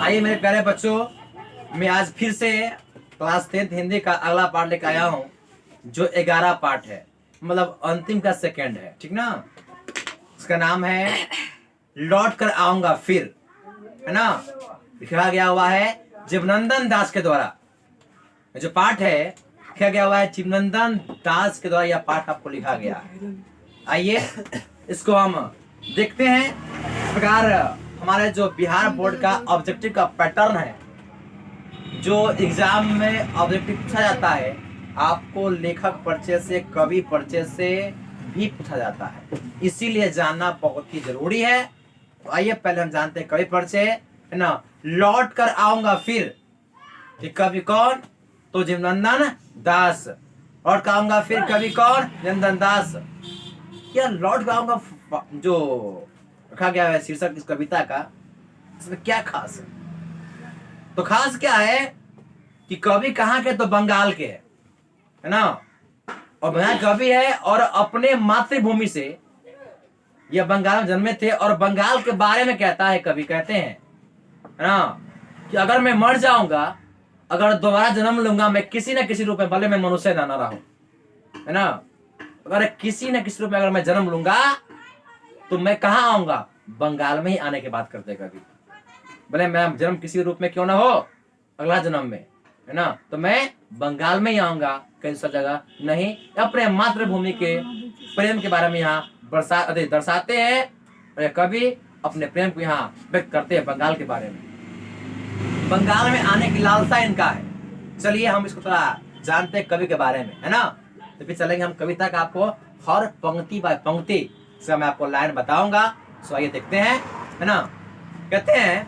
आइए मेरे प्यारे बच्चों, मैं आज फिर से क्लास 10th हिंदी का अगला पार्ट लेकर आया हूँ, जो 11 पार्ट है, मतलब अंतिम का सेकंड है, ठीक ना। इसका नाम है लौट कर आऊंगा फिर, है ना। लिखा गया हुआ है जीवनंदन दास के द्वारा। जो पाठ है लिखा गया हुआ है जीवनंदन दास के द्वारा, यह पाठ आपको लिखा गया है। आइए इसको हम देखते हैं। इस प्रकार हमारे जो बिहार बोर्ड का ऑब्जेक्टिव का पैटर्न है, जो एग्जाम में ऑब्जेक्टिव पूछा जाता है, आपको लेखक परिचय से, कवि परिचय से भी पूछा जाता है, इसीलिए जानना बहुत ही जरूरी है। तो आइए पहले हम जानते हैं कवि परिचय, है ना। लौट कर आऊंगा फिर, कि कवि कौन? तो जीवनंदन दास। लौट कर आऊंगा फिर, कवि कौन? जीवनंदन दास। क्या लौट कर आऊंगा जो रखा गया है शीर्षक इस कविता का, इसमें क्या खास है? तो खास क्या है कि कवि कहाँ के? तो बंगाल के है ना। और बंगाल कवि है और अपने मातृभूमि से यह बंगाल में जन्मे थे, और बंगाल के बारे में कहता है कवि, कहते हैं, है ना, कि अगर मैं मर जाऊंगा, अगर दोबारा जन्म लूंगा मैं किसी न किसी रूप में, भले मैं मनुष्य ना रहूं, है ना, अगर किसी न किसी रूप में अगर मैं जन्म लूंगा तो मैं कहाँ आऊंगा? बंगाल में ही आने की बात करते कवि। भले मेरा जन्म किसी रूप में क्यों ना हो अगला जन्म में, है ना, तो मैं बंगाल में ही आऊंगा, कहीं दूसरी जगह नहीं। अपने मातृभूमि के प्रेम के बारे में यहाँ दर्शाते हैं, और कवि अपने प्रेम को यहाँ व्यक्त करते हैं बंगाल के बारे में। बंगाल में आने की लालसा इनका है। चलिए हम इसको थोड़ा जानते हैं कवि के बारे में, है ना। तो फिर चलेंगे हम कविता का, आपको हर पंक्ति बाय पंक्ति से मैं आपको लाइन बताऊंगा। सो आइए देखते हैं, है ना। कहते हैं,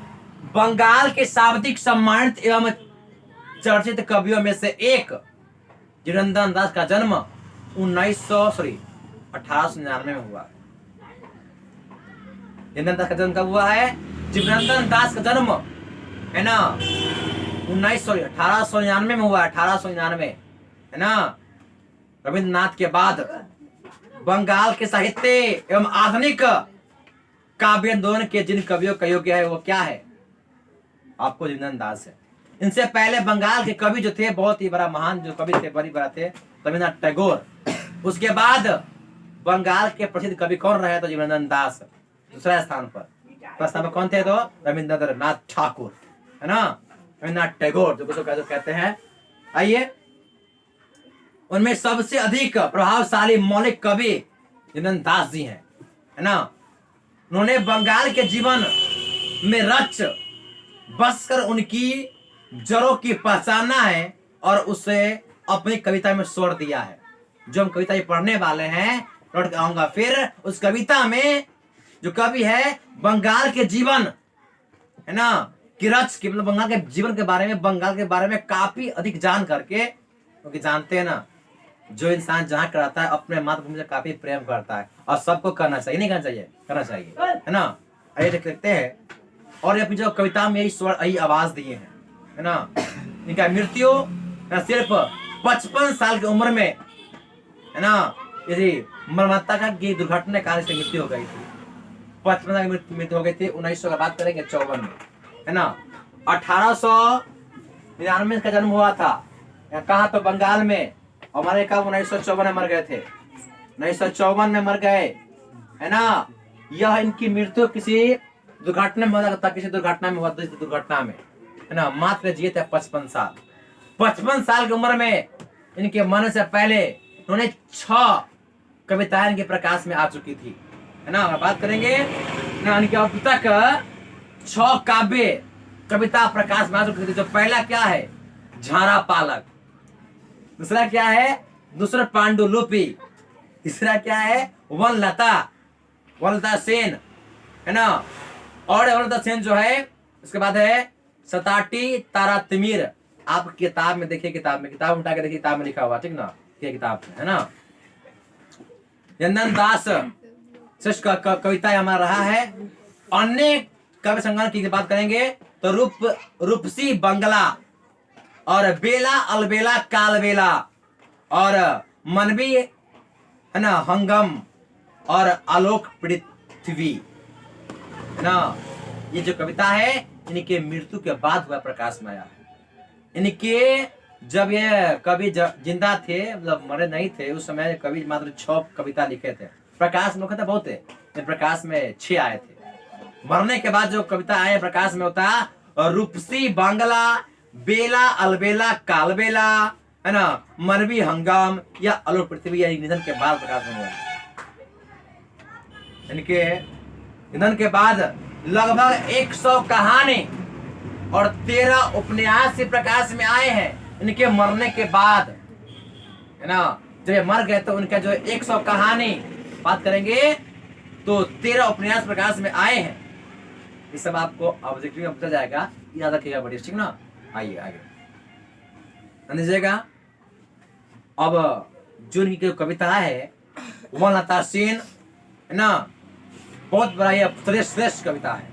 बंगाल के शाब्दिक सम्मानित एवं चर्चित कवियों में से एक जीवनंदन दास का जन्म 1899 में हुआ। जीवनंदन दास का जन्म कब हुआ है? जीवनंदन दास का जन्म, है ना, 1899 में हुआ। 1899, है ना। रविन्द्रनाथ के बाद बंगाल के साहित्य एवं आधुनिक काव्य आंदोलन के जिन कवियों का योग्य है वो क्या है? आपको जीवनंदन दास है। इनसे पहले बंगाल के कवि जो थे, बहुत ही बड़ा महान जो कवि थे, बड़ी बड़ा थे, रविन्द्रनाथ टैगोर। उसके बाद बंगाल के प्रसिद्ध कवि कौन रहे? तो जीवनंदन दास दूसरा स्थान पर। फर्स्ट स्थान पर कौन थे? तो रविन्द्रनाथ ठाकुर, है ना, रविन्द्रनाथ टैगोर जो कहते हैं। आइए, उनमें सबसे अधिक प्रभावशाली मौलिक कवि जीवनंदन दास जी हैं, है ना। उन्होंने बंगाल के जीवन में रच बसकर उनकी जड़ों की पहचाना है और उसे अपनी कविता में स्वर दिया है। जो हम कविता पढ़ने वाले हैं, लौट कर आऊंगा फिर, उस कविता में जो कवि है बंगाल के जीवन, है ना, की रच की, मतलब बंगाल के जीवन के बारे में, बंगाल के बारे में काफी अधिक जान करके, क्योंकि जानते हैं ना, जो इंसान जहाँ कराता है अपने मातृभूमि से काफी प्रेम करता है, और सबको करना चाहिए, नहीं करना चाहिए, करना चाहिए, है ना। आइए देखते हैं। और ये जो कविता में यही स्वर, यही आवाज दिए हैं, है ना। इनका मृत्यु सिर्फ 55 साल की उम्र में, है ना, यदि मरमत्ता का दुर्घटना के कारण से मृत्यु हो गई थी। 55 साल की मृत्यु हो गई थी। 1900 का बात करेंगे 54 में, है ना। 1899 का जन्म हुआ था। कहा? तो बंगाल में। हमारे कब 1954 में मर गए थे, 1954 में मर गए, है ना। यह इनकी मृत्यु किसी दुर्घटना में हुआ था, किसी दुर्घटना में हुआ था, दुर्घटना में, है ना। मात्र जिए थे 55 साल। 55 साल की उम्र में इनके मरने से पहले उन्होंने 6 कविताएं इनके प्रकाश में आ चुकी थी, है ना। बात करेंगे ना, इनके अब तक 6 काव्य कविता प्रकाश में आ चुकी थी। जो पहला क्या है? झारा पालक। दूसरा क्या है? दूसरा पांडुलिपि। तीसरा क्या है? वनलता सेन, है ना। और वनलता सेन जो है, उसके बाद है सताटी तारा तिमिर। आप किताब में देखिए, किताब उठा के देखिए, किताब में लिखा हुआ, ठीक ना, ये किताब में, है ना। जीवनंदन दास श्रेष्ठ कविता हमारा रहा है। अन्य कवि संग्रह की बात करेंगे तो रूपसी बंगला, और बेला अलबेला कालबेला, और मनवी, है ना, हंगम, और आलोक पृथ्वी, है ना। ये जो कविता है इनके मृत्यु के बाद हुआ प्रकाश में आया है। इनके जब ये कवि जिंदा थे, मतलब मरे नहीं थे उस समय, कवि मात्र 6 कविता लिखे थे। प्रकाश में कहते बहुत थे, प्रकाश में 6 आए थे। मरने के बाद जो कविता आए प्रकाश में होता है रूपसी बांगला, बेला अलबेला कालबेला, है ना, मरवी हंगाम या अलो पृथ्वी, या निधन के बाद प्रकाश में हुआ। इनके निधन के बाद लगभग 100 कहानी और 13 उपन्यास प्रकाश में आए हैं। इनके मरने के बाद, है ना, जब ये मर गए तो उनका जो 100 कहानी बात करेंगे तो 13 उपन्यास प्रकाश में आए हैं। ये सब आपको ऑब्जेक्टिव में पता जाएगा, याद रखिएगा बढ़िया, ठीक ना। आइए आगे दीजिएगा। अब जो इनकी कविता है वनलता सेन, है ना, बहुत बड़ा ये श्रेष्ठ कविता है,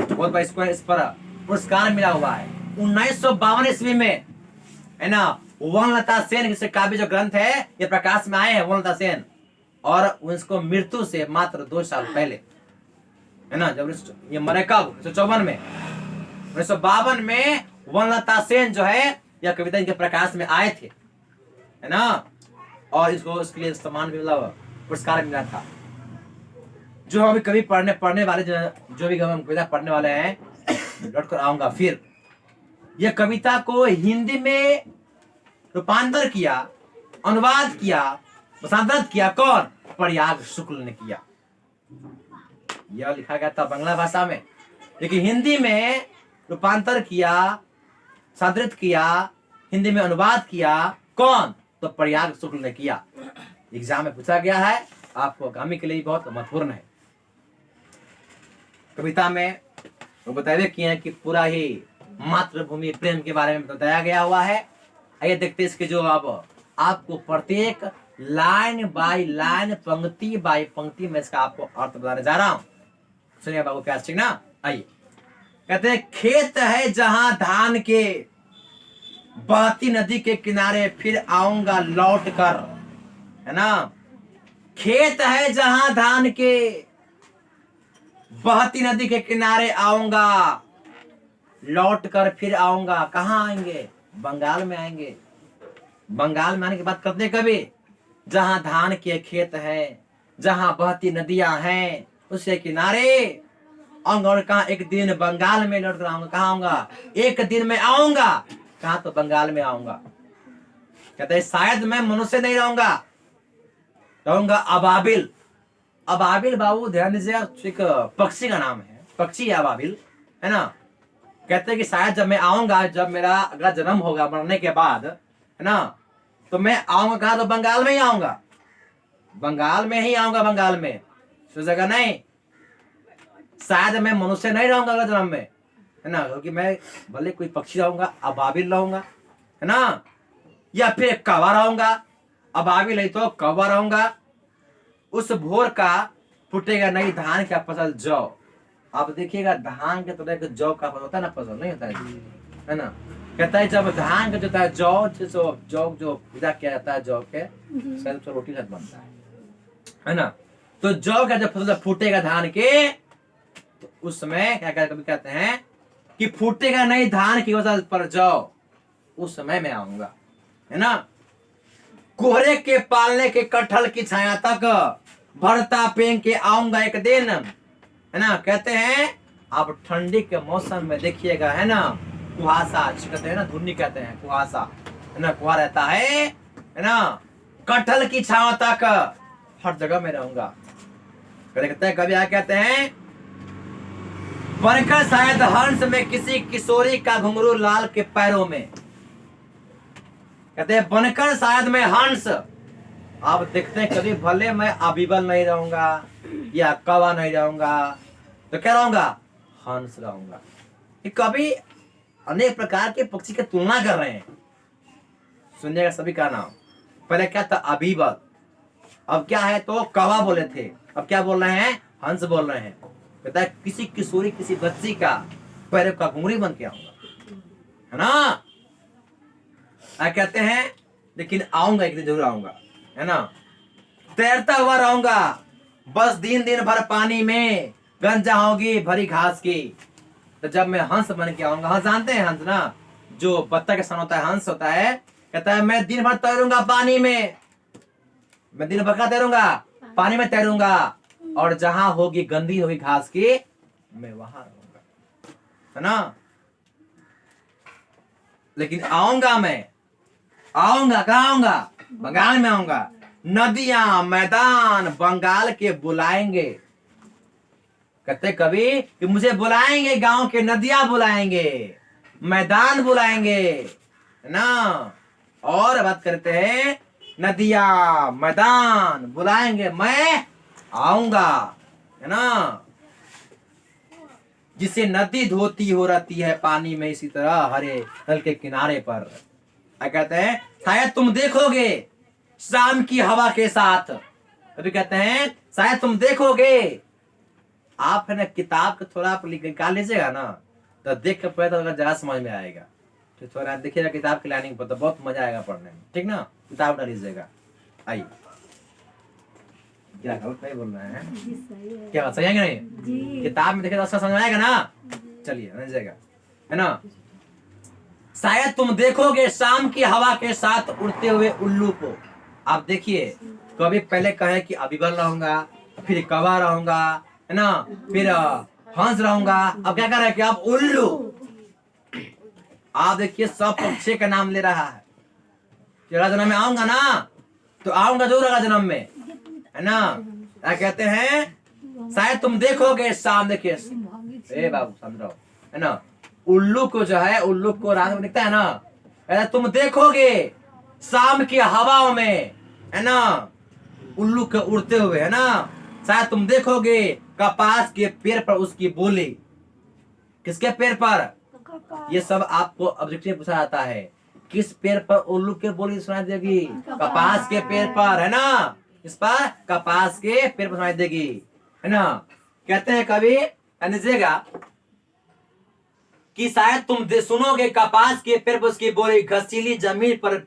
बहुत बड़ा, इसको इस पर पुरस्कार मिला हुआ है 1952 ईस्वी में, है ना। वनलता सेन जिससे काव्य जो ग्रंथ है ये प्रकाश में आए हैं, वनलता सेन, और उसको मृत्यु से मात्र 2 साल पहले, है ना, जब ये मरे कब 1954 में, 1952 में वनलता सेन जो है यह कविता इनके प्रकाश में आए थे, है ना, और इसको उसके लिए सम्मान भी मिला, पुरस्कार मिला था। जो अभी कभी पढ़ने वाले जो भी हम कविता पढ़ने वाले हैं, लौट कर आऊंगा फिर। यह कविता को हिंदी में रूपांतर किया, अनुवाद किया, भाषांतरित किया, कौन? प्रयाग शुक्ल ने किया। यह लिखा गया था बांग्ला भाषा में, लेकिन हिंदी में रूपांतर किया, भाषांतरित किया, हिंदी में अनुवाद किया, कौन? तो प्रयाग शुक्ल ने किया। एग्जाम में पूछा गया है, आपको आगामी के लिए बहुत महत्वपूर्ण है। कविता में वो बताए किए हैं कि पूरा ही मातृभूमि प्रेम के बारे में बताया गया हुआ है। आइए देखते इसके जो अब आपको प्रत्येक लाइन बाय लाइन, पंक्ति बाय पंक्ति में इसका आपको अर्थ बताने जा रहा हूं। सुनिए बाबू प्यार, ठीक ना। आइए, कहते हैं खेत है जहां धान के, बहती नदी के किनारे फिर आऊंगा लौट कर, है ना। खेत है जहां धान के, बहती नदी के किनारे आऊंगा लौट कर फिर आऊंगा। कहाँ आएंगे? बंगाल में आएंगे। बंगाल में आने की बात करते कभी, जहां धान के खेत है, जहां बहती नदियां हैं, उसके किनारे आऊंगा। और कहा एक दिन बंगाल में लौट कर आऊंगा। कहाँ आऊंगा? एक दिन में आऊंगा। कहा? तो बंगाल में आऊंगा। कहते हैं शायद मैं मनुष्य नहीं रहूंगा, रहूंगा अबाबिल। अबाबिल बाबू ध्यान दीजिए, एक पक्षी का नाम है, पक्षी है अबाबिल, है ना। कहते हैं कि शायद जब मैं आऊंगा, जब मेरा अगला जन्म होगा मरने के बाद, है ना, तो मैं आऊंगा। कहा? तो बंगाल में ही आऊंगा, बंगाल में ही आऊंगा। बंगाल में जगह नहीं। शायद मैं मनुष्य नहीं रहूंगा अगला जन्म में, है ना, क्योंकि मैं भले कोई पक्षी रहूंगा, अबाबिल रहूंगा, है ना, या फिर कौवा रहूंगा। अबाबिल नहीं तो कौवा रहूंगा। उस भोर का फूटेगा नई धान का फसल जौ। आप देखिएगा धान के तरह जौ का फसल होता है ना, फसल नहीं होता है ना। कहता है जब धान का जो होता है जौ जो विदा किया जाता है, जौ के शायद तो रोटी साथ बनता है ना। तो जौ का जब फसल फूटेगा धान के, तो उस समय क्या कभी कहते हैं कि फूटेगा नई धान की फसल पर जौ, उस समय मैं आऊंगा, है ना। कोहरे के पालने के कटहल की छाया तक भरता पेंग के आऊंगा एक दिन, है ना। कहते हैं आप ठंडी के मौसम में देखिएगा, है ना, कुहासा कहते हैं ना, धुन्नी कहते हैं, कुहासा, है ना, कुहा रहता है ना। कटहल की छाया तक हर जगह में रहूंगा। कहते हैं कभी कहते हैं बनकर शायद हंस में किसी किशोरी का घुंघरू लाल के पैरों में। कहते हैं बनकर शायद मैं हंस। आप देखते हैं कभी भले मैं अबीबल नहीं रहूंगा या कौवा नहीं रहूंगा, तो क्या रहूंगा? हंस रहूंगा। ये कभी अनेक प्रकार के पक्षी की तुलना कर रहे हैं। सुनिएगा सभी का नाम। पहले क्या था? अबीबल। अब क्या है? तो कौवा बोले थे, अब क्या बोल रहे हैं? हंस बोल रहे हैं। कहता है किसी किशोरी, किसी बच्ची का पैरों का घुंघरू बन के आऊंगा, है ना। कहते हैं लेकिन आऊंगा, एक दिन जरूर आऊंगा, है ना। तैरता हुआ रहूंगा बस दिन दिन भर पानी में, गंजा होगी भरी घास की। तो जब मैं हंस बन के आऊंगा, हंस जानते हैं हंस ना, जो बत्तख के सन होता है, हंस होता है, कहता है मैं दिन भर तैरूंगा पानी में, मैं दिन भर तैरूंगा पानी में तैरूंगा, और जहां होगी गंदी होगी घास की मैं वहां रहूंगा, है ना। लेकिन आऊंगा मैं, आऊंगा कहाँ आऊंगा, बंगाल में आऊंगा। नदियां मैदान बंगाल के बुलाएंगे, कहते कभी कि मुझे बुलाएंगे, गांव के नदियां बुलाएंगे, मैदान बुलाएंगे, है ना। और बात करते हैं, नदियां मैदान बुलाएंगे, मैं आऊंगा, है ना। जिसे नदी धोती हो रहती है पानी में, इसी तरह हरे जल के किनारे पर। क्या कहते हैं, शायद तुम देखोगे शाम की हवा के साथ, कभी कहते हैं शायद तुम देखोगे। आप है ना किताब को थोड़ा आप निकाल लीजिएगा ना, तो देख कर पढ़े तो जरा समझ में आएगा। तो थोड़ा देखिएगा किताब की लाइनिंग पर, तो बहुत मजा आएगा पढ़ने में, ठीक ना। किताब ना लीजिएगा। आइए, क्या गलत नहीं बोल रहे हैं, क्या बात सही है कि नहीं? किताब में देखे तो अच्छा समझ आएगा ना। चलिए लीजिएगा, है ना। शायद तुम देखोगे शाम की हवा के साथ उड़ते हुए उल्लू को। आप देखिए, कभी पहले कहे कि अभिबल रहूंगा, फिर कौवा रहूंगा, है ना, फिर हंस रहूंगा, अब क्या कर रहे हैं कि आप उल्लू। आप देखिए सब पक्षी का नाम ले रहा है। अगला जन्म में आऊंगा ना, तो आऊंगा जरूर अगला जन्म में, है ना। क्या कहते हैं, शायद तुम देखोगे शाम, देखिए ए बाबू समझो, है ना। उल्लू को जो है, उल्लू को रात में दिखता है ना, तुम देखोगे शाम की हवाओं में, है ना, उल्लू के उड़ते हुए, है ना। शायद तुम देखोगे कपास के पेड़ पर उसकी बोली। किसके पेड़ पर? ये सब आपको ऑब्जेक्टिव पूछा जाता है, किस पेड़ पर उल्लू के बोली सुनाई देगी? कपास के पेड़ पर, है ना। इस पर कपास के पेड़ पर सुनाई देगी, है ना। कहते हैं कभी लीजिएगा कि शायद तुम सुनोगे कपास के पेड़ पर उसकी बोली, घसीली जमीन पर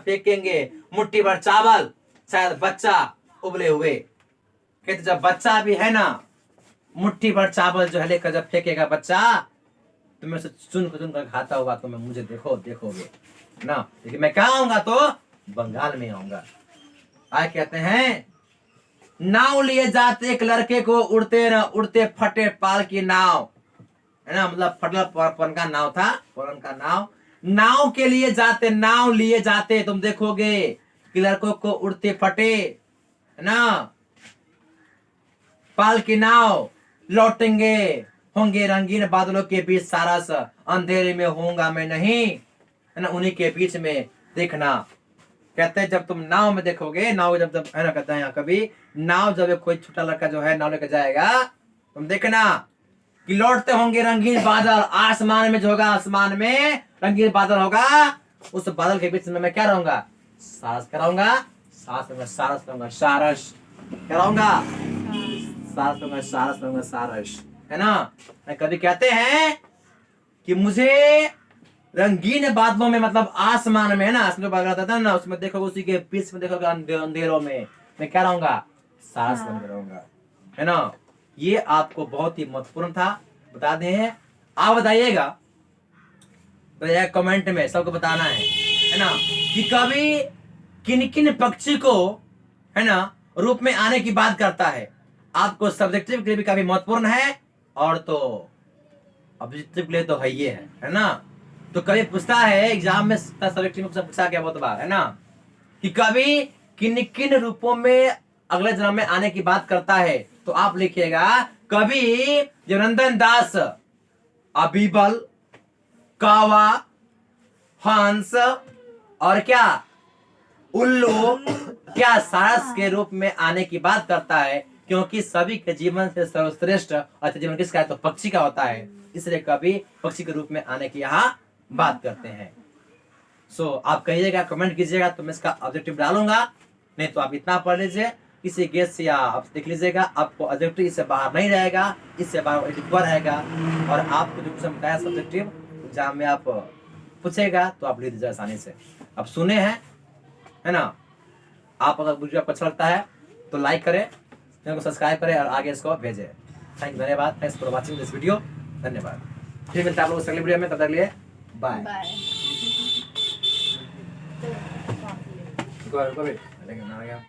फेंकेंगे मुट्ठी भर चावल, शायद बच्चा उबले हुए। कहते जब बच्चा भी है ना, मुट्ठी भर चावल जो है लेकर जब फेंकेगा बच्चा, तो मैं सुन कर खाता हुआ तो मैं मुझे देखोगे ना। लेकिन मैं कहाँ आऊंगा, तो बंगाल में आऊंगा। आए कहते हैं, नाव लिए जाते एक लड़के को, उड़ते न उड़ते फटे पाल की नाव, है ना। मतलब फटला पुरान का नाव था, पुरान का नाव। नाव के लिए जाते, नाव लिए जाते, तुम देखोगे कि लड़कों को उड़ते फटे, है ना, पाल की नाव लौटेंगे, होंगे रंगीन बादलों के बीच सारस, अंधेरे में होऊंगा मैं नहीं, है ना, उन्हीं के बीच में देखना। कहते हैं जब तुम नाव में देखोगे, नाव जब है ना, कहते हैं कभी नाव जब कोई छोटा लड़का जो है नाव लेकर जाएगा, तुम देखना कि लौटते होंगे रंगीन बादल, आसमान में जो होगा, आसमान में रंगीन बादल होगा, उस बादल के बीच में मैं क्या रहूंगा? सारस कराऊंगा, सारस रहूंगा, सारस रहूंगा, सारस कराऊंगा, सारस रहूंगा, सारस रहूंगा, सारस, है ना। कभी कहते हैं कि मुझे रंगीन बादलों में, मतलब आसमान में, है ना, आसमान बादल आता था ना, उसमें देखोगे, उसी के बीच में देखोगे अंधेरों में मैं क्या रहूंगा? सारस बन रहूंगा, है ना। ये आपको बहुत ही महत्वपूर्ण था, बता दें। आप बताइएगा तो कमेंट में सबको बताना है ना, कि कभी किन किन पक्षी को, है ना, रूप में आने की बात करता है। आपको सब्जेक्टिव के लिए भी काफी महत्वपूर्ण है, और तो ऑब्जेक्टिव के लिए तो है ये है ना। तो कभी पूछता है एग्जाम में, सब्जेक्टिव में पूछा क्या बहुत बार, है ना, कि कभी किन किन रूपों में अगले जन्म में आने की बात करता है। तो आप लिखिएगा, कभी जनार्दन दास अबीबल, कावा, हंस और क्या उल्लू, क्या सारस के रूप में आने की बात करता है, क्योंकि सभी के जीवन से सर्वश्रेष्ठ अच्छा जीवन किसका है? तो पक्षी का होता है, इसलिए कभी पक्षी के रूप में आने की यहाँ बात करते हैं। सो आप कहिएगा, कमेंट कीजिएगा, तो मैं इसका ऑब्जेक्टिव डालूंगा, नहीं तो आप इतना पढ़ लीजिए, किसी गेस से या आप देख लीजिएगा, आपको ऑब्जेक्टिव इससे बाहर नहीं रहेगा, इससे बाहर ऊपर रहेगा। और आपको जो कुछ बताया सब्जेक्टिव एग्जाम में आप पूछेगा तो आप लिख दीजिए आसानी से। अब सुने हैं, है ना। आप अगर वीडियो आपको अच्छा लगता है तो लाइक करें, चैनल को सब्सक्राइब करें और आगे इसको भेजें। थैंक यू, धन्यवाद। Thanks for watching this video, धन्यवाद। फिर मिलता है आप लोगों से अगले वीडियो में, तब तक के लिए बाय। बाय। go, go,